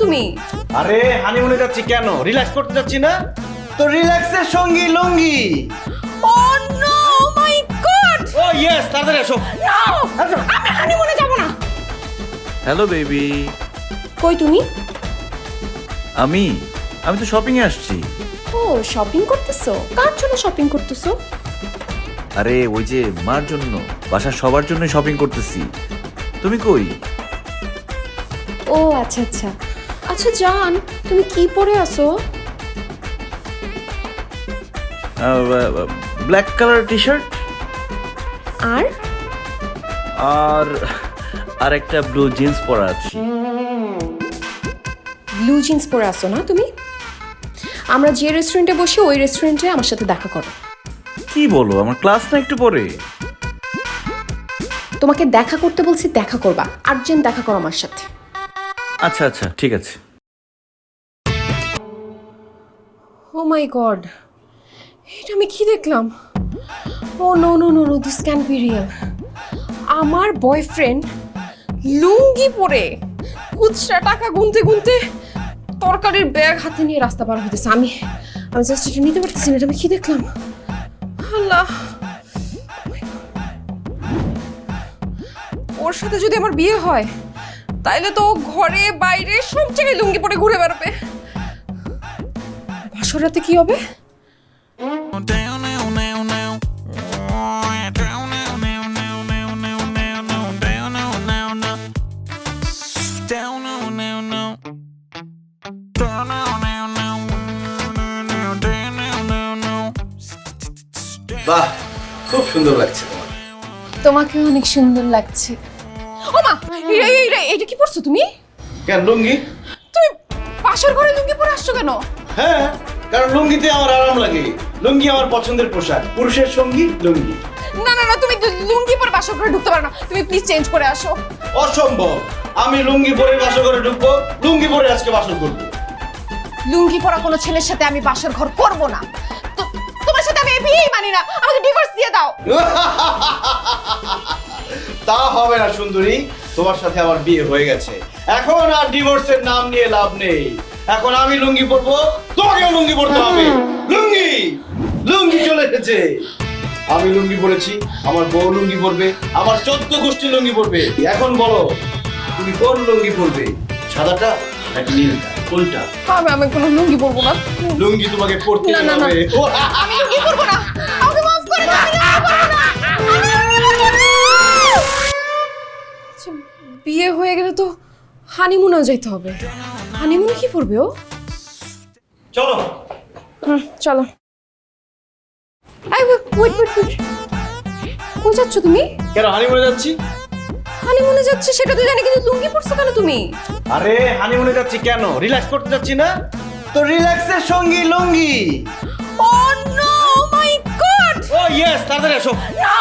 তুমি? আরে হানিমুনে যাচ্ছি কেন? রিল্যাক্স করতে যাচ্ছি না তো? রিল্যাক্সের সঙ্গী লুঙ্গি। ও নো মাই গড! ও ইয়েস, তাড়াতাড়ি এসো। নো, আমি হানিমুনে যাব না। Hello baby. কই তুমি? আমি তো শপিং এ আসছি। ও শপিং করতেছো? কার জন্য শপিং করতেছো? আরে ওই যে মার জন্য, বাসার সবার জন্য শপিং করতেছি। তুমি কই? ও আচ্ছা আচ্ছা আচ্ছা জান, তুমি কি পরে আছো? ব্ল্যাক কালার টি শার্ট আর আর আর একটা ব্লু জিন্স পরা আছে। ব্লু জিন্স পরে আছো না তুমি? আমরা যে রেস্টুরেন্টে বসে ওই রেস্টুরেন্টে আমার সাথে দেখা করো। কি বলো, আমার ক্লাস না একটু পরে? তোমাকে দেখা করতে বলছি, দেখা করবা, আর্জেন্ট দেখা করো আমার সাথে। আচ্ছা আচ্ছা ঠিক আছে। ও মাই গড, এটা আমি কি দেখলাম? Oh no no no no, this can be real. আমার বয়ফ্রেন্ড লুঙ্গি পরে খুচরা টাকা গুনতে গুনতে তরকারির ব্যাগ হাতে নিয়ে রাস্তা পার হইতেছে। আমি জাস্ট এটা নিতে পারতেছি না। এটা আমি কি দেখলাম? আল্লাহ, ওর সাথে যদি আমার বিয়ে হয় তাইলে তো ও ঘরে বাইরে সব জায়গায় লুঙ্গি পরে ঘুরে বেড়াবে। বাসর রাতে কি হবে? বাহ, খুব সুন্দর লাগছে তোমার। তোমাকে অনেক সুন্দর লাগছে। ও মা, এটা কি পরছো তুমি? কেন লুঙ্গি? তুমি বাসর ঘরে লুঙ্গি পরে আসছো কেন? হ্যাঁ, কারণ লুঙ্গিতে আমার আরাম লাগে। লুঙ্গি আমার পছন্দের পোশাক, পুরুষের সঙ্গী লুঙ্গি। না না না, তুমি লুঙ্গি পরে বাসর ঘরে ঢুকতে পারো না। তুমি প্লিজ চেঞ্জ করে আসো। অসম্ভব, আমি লুঙ্গি পরে বাসর ঘরে ঢুকবো, লুঙ্গি পরে আজকে বাসর করবো। লুঙ্গি পরা কোনো ছেলের সাথে আমি বাসর ঘর করব না। তো তোমার সাথে আমি এই বিয়েই মানি না। আমাকে ডিভোর্স দিয়ে দাও। তা হবে না সুন্দরী, তোমার সাথে আমার বিয়ে হয়ে গেছে, এখন আর ডিভোর্সের নাম নিয়ে লাভ নেই। এখন আমি লুঙ্গি পরবো, তোমাকেও লুঙ্গি পরতে হবে। লুঙ্গি লুঙ্গি চলে এসেছে। আমি লুঙ্গি পরেছি, আমার বউ লুঙ্গি পরবে, আমার 14 গোষ্ঠী লুঙ্গি পরবে। এখন বলো তুমি কোন লুঙ্গি পরবে? সাদাটা নাকি নীলটা? কোনটা? আমি কোনো লুঙ্গি পরবো না। লুঙ্গি তোমাকে পরতে না, না, না। হবে। আমি লুঙ্গি পরবো না। আমাকে মাফ করে দাও। আমি লুঙ্গি পরবো না। আচ্ছা, বিয়ে হয়ে গেলে তো হানিমুনেও যাইতে হবে। হানিমুনে কি পরবে ও? চলো। চলো। ওয়েট। কই যাচ্ছ তুমি? কেন হানিমুনে যাচ্ছি? হানিমুনে যাচ্ছে সেটা তো জানি, কিন্তু লুঙ্গি পরছো কেন তুমি? আরে হানিমুনে যাচ্ছি কেন? রিল্যাক্স করতে যাচ্ছি না তো? রিল্যাক্সের সঙ্গী লুঙ্গি। ও নো মাই গড! ও ইয়েস, তাড়াতাড়ি এসো। নো,